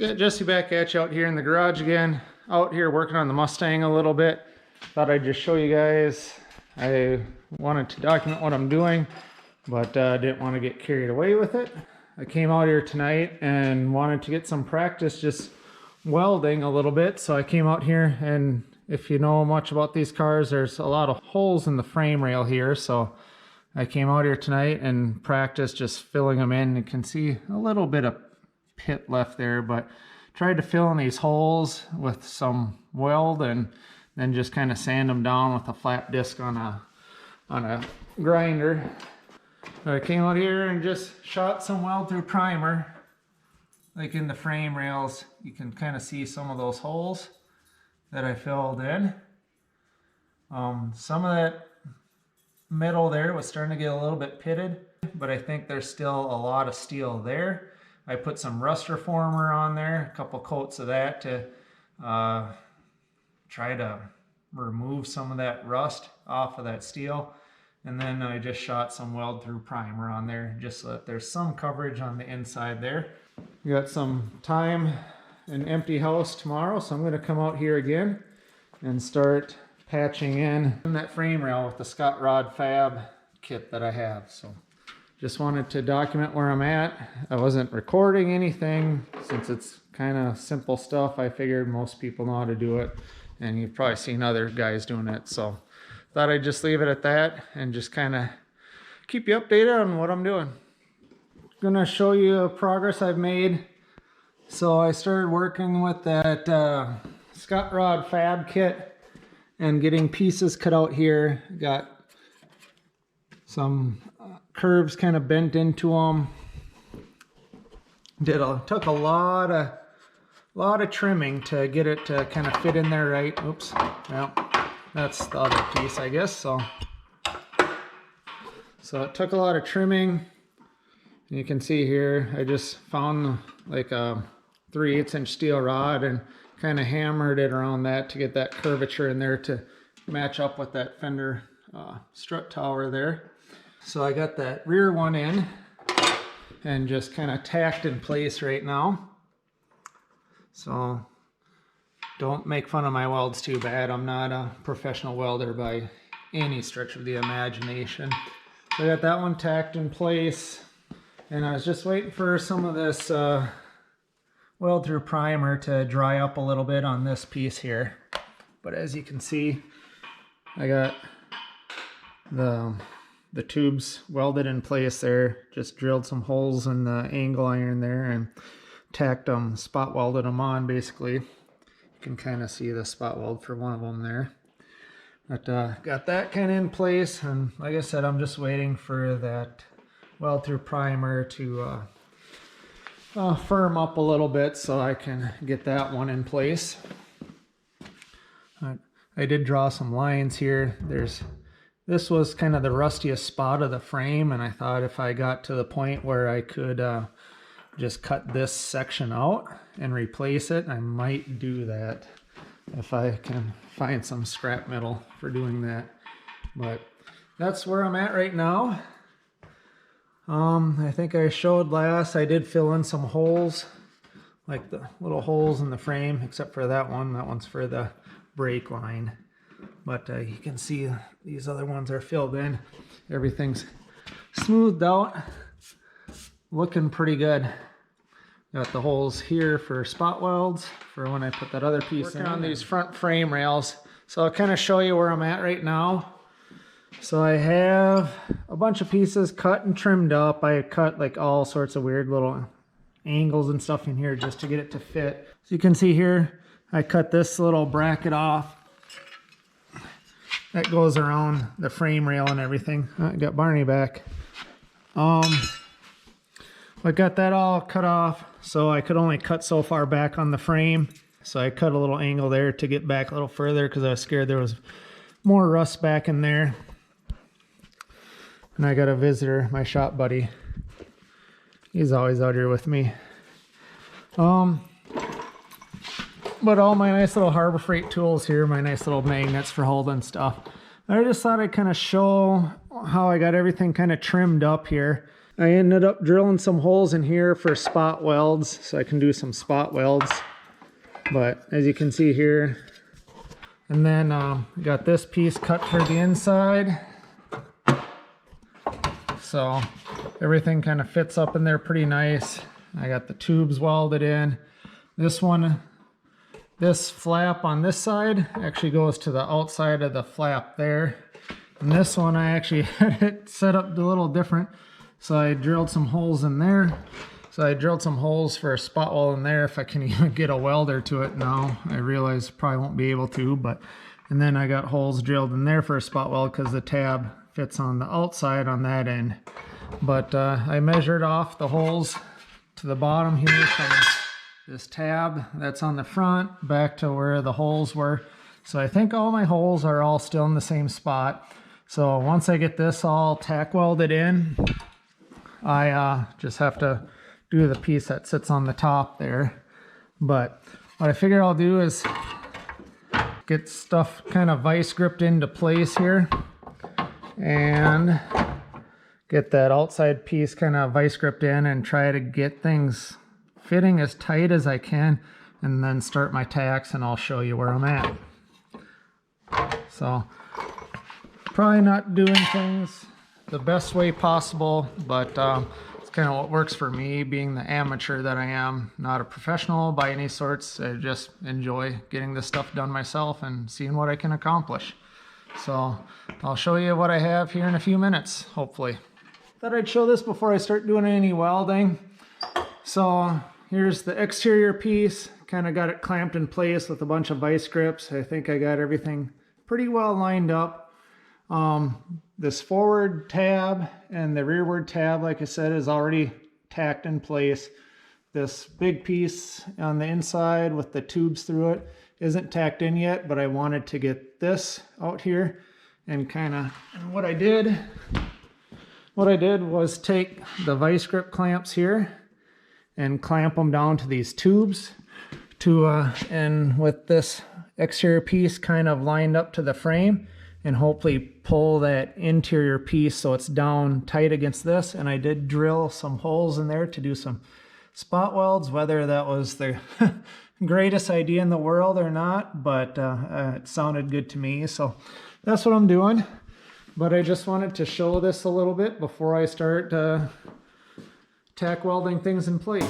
Yeah, Jesse back at you out here in the garage again. Out here working on the Mustang a little bit. Thought I'd just show you guys. I wanted to document what I'm doing, but didn't want to get carried away with it. I came out here tonight and wanted to get some practice just welding a little bit. So I came out here, and if you know much about these cars, there's a lot of holes in the frame rail here. So I came out here tonight and practiced just filling them in. You can see a little bit of pit left there, but tried to fill in these holes with some weld and then just kind of sand them down with a flat disc on a grinder. I came out here and just shot some weld through primer, like in the frame rails. You can kind of see some of those holes that I filled in. Some of that metal there was starting to get a little bit pitted, but I think there's still a lot of steel there. I put some rust reformer on there, a couple coats of that to try to remove some of that rust off of that steel. And then I just shot some weld through primer on there just so that there's some coverage on the inside there. We got some time, an empty house tomorrow, so I'm going to come out here again and start patching in that frame rail with the Scott Rod Fab kit that I have. So just wanted to document where I'm at. I wasn't recording anything since it's kind of simple stuff. I figured most people know how to do it, and you've probably seen other guys doing it. So thought I'd just leave it at that and just kind of keep you updated on what I'm doing. Gonna show you progress I've made. So I started working with that Scott Rod Fab kit and getting pieces cut out here. Got some curves kind of bent into them. Took a lot of trimming to get it to kind of fit in there right. Oops. Well, that's the other piece, I guess. So it took a lot of trimming. And you can see here, I just found like a 3/8 inch steel rod and kind of hammered it around that to get that curvature in there to match up with that fender strut tower there. So I got that rear one in and just kind of tacked in place right now. So don't make fun of my welds too bad. I'm not a professional welder by any stretch of the imagination. So I got that one tacked in place, and I was just waiting for some of this weld through primer to dry up a little bit on this piece here. But as you can see, I got the tubes welded in place there. Just drilled some holes in the angle iron there and tacked them, spot welded them on basically. You can kind of see the spot weld for one of them there. But got that kind of in place, and like I said, I'm just waiting for that weld through primer to firm up a little bit so I can get that one in place. I did draw some lines here. This was kind of the rustiest spot of the frame, and I thought if I got to the point where I could just cut this section out and replace it, I might do that if I can find some scrap metal for doing that. But that's where I'm at right now. I think I showed last, I did fill in some holes, like the little holes in the frame, except for that one. That one's for the brake line. But you can see these other ones are filled in. Everything's smoothed out, looking pretty good. Got the holes here for spot welds for when I put that other piece in. Working on these front frame rails. So I'll kind of show you where I'm at right now. So I have a bunch of pieces cut and trimmed up. I cut like all sorts of weird little angles and stuff in here just to get it to fit. So you can see here, I cut this little bracket off. That goes around the frame rail and everything. I got Barney back. I got that all cut off, so I could only cut so far back on the frame. So I cut a little angle there to get back a little further because I was scared there was more rust back in there. And I got a visitor, my shop buddy. He's always out here with me. But all my nice little Harbor Freight tools here, my nice little magnets for holding stuff, I just thought I'd kind of show how I got everything kind of trimmed up here. I ended up drilling some holes in here for spot welds, so I can do some spot welds. But as you can see here, and then got this piece cut for the inside. So everything kind of fits up in there pretty nice. I got the tubes welded in. This one, this flap on this side actually goes to the outside of the flap there. And this one I actually had it set up a little different. So I drilled some holes in there. So I drilled some holes for a spot weld in there if I can even get a welder to it now. I realize probably won't be able to, but and then I got holes drilled in there for a spot weld because the tab fits on the outside on that end. But I measured off the holes to the bottom here from this tab that's on the front back to where the holes were. So I think all my holes are all still in the same spot. So once I get this all tack welded in, I just have to do the piece that sits on the top there. But what I figure I'll do is get stuff kind of vice gripped into place here and get that outside piece kind of vice gripped in and try to get things fitting as tight as I can, and then start my tacks and I'll show you where I'm at. So probably not doing things the best way possible, but it's kind of what works for me, being the amateur that I am, not a professional by any sorts. I just enjoy getting this stuff done myself and seeing what I can accomplish. So I'll show you what I have here in a few minutes, hopefully. Thought I'd show this before I start doing any welding. So here's the exterior piece, kind of got it clamped in place with a bunch of vice grips. I think I got everything pretty well lined up. This forward tab and the rearward tab, like I said, is already tacked in place. This big piece on the inside with the tubes through it isn't tacked in yet, but I wanted to get this out here and what I did was take the vice grip clamps here and clamp them down to these tubes and with this exterior piece kind of lined up to the frame, and hopefully pull that interior piece so it's down tight against this. And I did drill some holes in there to do some spot welds, whether that was the greatest idea in the world or not, but it sounded good to me, so that's what I'm doing. But I just wanted to show this a little bit before I start tack welding things in place.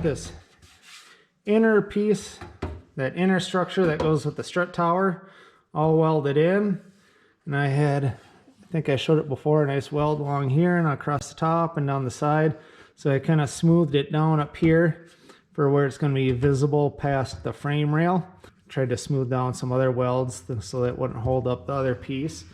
This inner piece, that inner structure that goes with the strut tower, all welded in. And I think I showed it before, a nice weld along here and across the top and down the side. So I kind of smoothed it down up here for where it's going to be visible past the frame rail. Tried to smooth down some other welds so that it wouldn't hold up the other piece.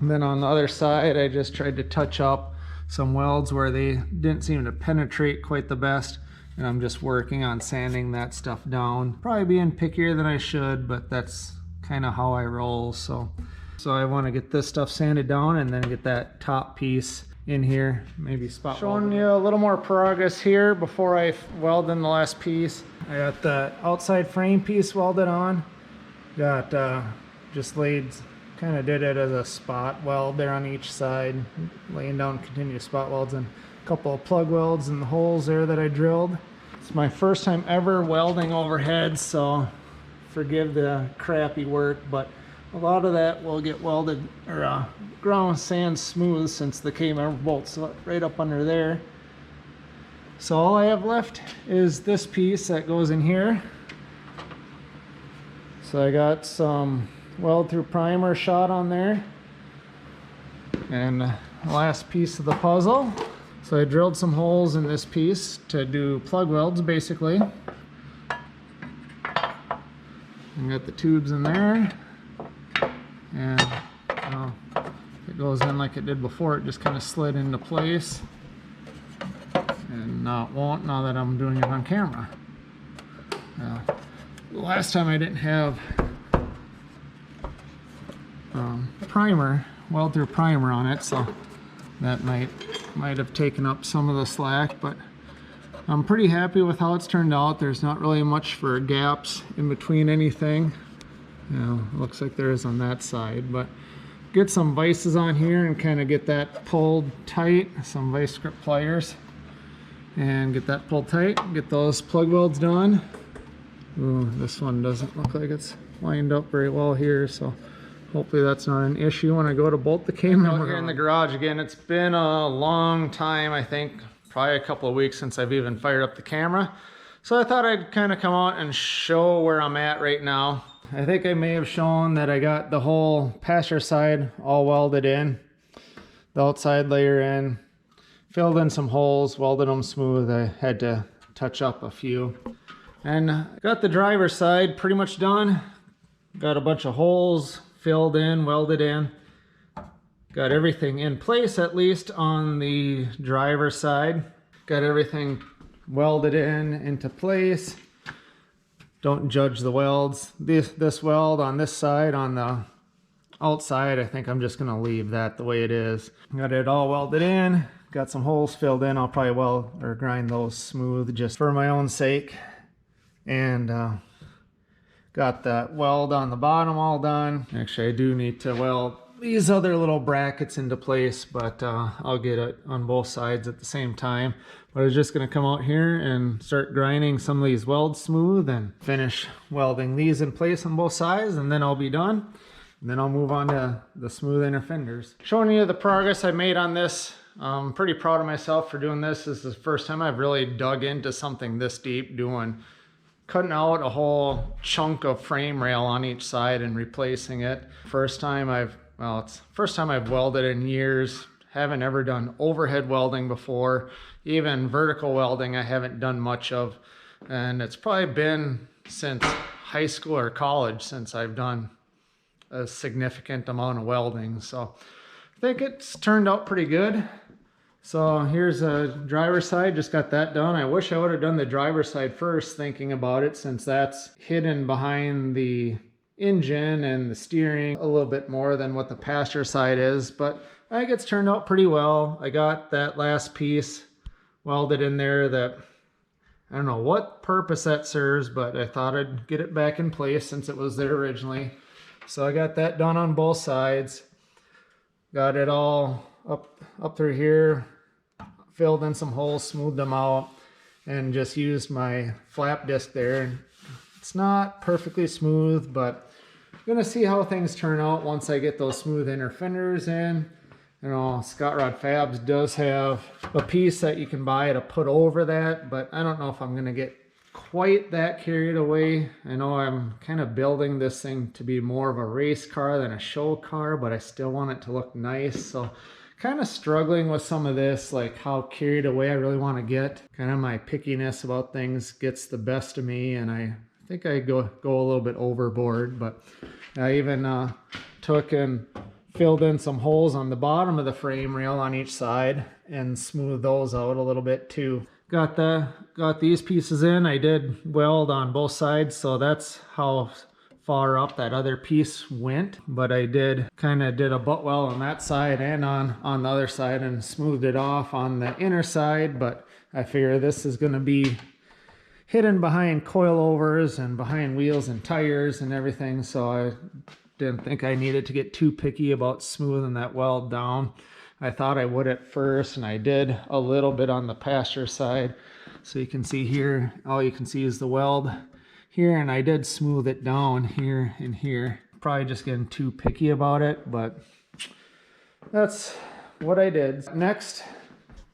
And then on the other side, I just tried to touch up some welds where they didn't seem to penetrate quite the best, and I'm just working on sanding that stuff down. Probably being pickier than I should, but that's kind of how I roll. So I want to get this stuff sanded down and then get that top piece in here, maybe spot showing you a little more progress here before I weld in the last piece. I got the outside frame piece welded on, got just laid, kind of did it as a spot weld there on each side, laying down continuous spot welds and a couple of plug welds in the holes there that I drilled. It's my first time ever welding overhead, so forgive the crappy work, but a lot of that will get welded or ground sand smooth since the K-member bolts right up under there. So all I have left is this piece that goes in here. So I got some weld through primer shot on there, and the last piece of the puzzle. So I drilled some holes in this piece to do plug welds basically. I got the tubes in there, and it goes in like it did before. It just kind of slid into place, and now it won't, now that I'm doing it on camera. Last time I didn't have primer, weld-through primer on it, so that might have taken up some of the slack, but I'm pretty happy with how it's turned out. There's not really much for gaps in between anything. Looks like there is on that side, but get some vices on here and kind of get that pulled tight, some vice grip pliers, and get that pulled tight, get those plug welds done. Ooh, this one doesn't look like it's lined up very well here, so hopefully that's not an issue when I go to bolt the camera. Out here in the garage again. It's been a long time, I think probably a couple of weeks since I've even fired up the camera, so I thought I'd kind of come out and show where I'm at right now. I think I may have shown that I got the whole passenger side all welded in, the outside layer in, filled in some holes, welded them smooth. I had to touch up a few, and got the driver's side pretty much done. Got a bunch of holes filled in, welded in. Got everything in place, at least on the driver's side. Got everything welded into place. Don't judge the welds. This weld on this side, on the outside, I think I'm just gonna leave that the way it is. Got it all welded in. Got some holes filled in. I'll probably weld or grind those smooth just for my own sake. And got that weld on the bottom all done. Actually, I do need to weld these other little brackets into place, but I'll get it on both sides at the same time. But I was just gonna come out here and start grinding some of these welds smooth and finish welding these in place on both sides, and then I'll be done. And then I'll move on to the smooth inner fenders. Showing you the progress I made on this. I'm pretty proud of myself for doing this. This is the first time I've really dug into something this deep, cutting out a whole chunk of frame rail on each side and replacing it. It's the first time I've welded in years. Haven't ever done overhead welding before. Even vertical welding I haven't done much of. And it's probably been since high school or college since I've done a significant amount of welding. So I think it's turned out pretty good. So here's a driver's side, just got that done. I wish I would have done the driver's side first, thinking about it, since that's hidden behind the engine and the steering a little bit more than what the passenger side is, but I think it's turned out pretty well. I got that last piece welded in there that I don't know what purpose that serves, but I thought I'd get it back in place since it was there originally. So I got that done on both sides. Got it all up through here, filled in some holes, smoothed them out, and just used my flap disc there. It's not perfectly smooth, but I'm gonna see how things turn out once I get those smooth inner fenders in. You know, Scott Rod Fabs does have a piece that you can buy to put over that, but I don't know if I'm gonna get quite that carried away. I know I'm kind of building this thing to be more of a race car than a show car, but I still want it to look nice. So kind of struggling with some of this, like how carried away I really want to get. Kind of my pickiness about things gets the best of me, and I think I go a little bit overboard. But I even took and filled in some holes on the bottom of the frame rail on each side and smoothed those out a little bit too. Got these pieces in. I did weld on both sides, so that's how far up that other piece went. But I did a butt weld on that side and on the other side and smoothed it off on the inner side. But I figure this is going to be hidden behind coilovers and behind wheels and tires and everything, so I didn't think I needed to get too picky about smoothing that weld down. I thought I would at first, and I did a little bit on the passenger side. So you can see here, all you can see is the weld here, and I did smooth it down here and here. Probably just getting too picky about it, but that's what I did. Next,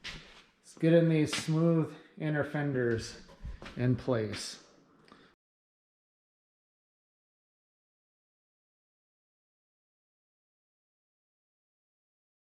let's get in these smooth inner fenders in place.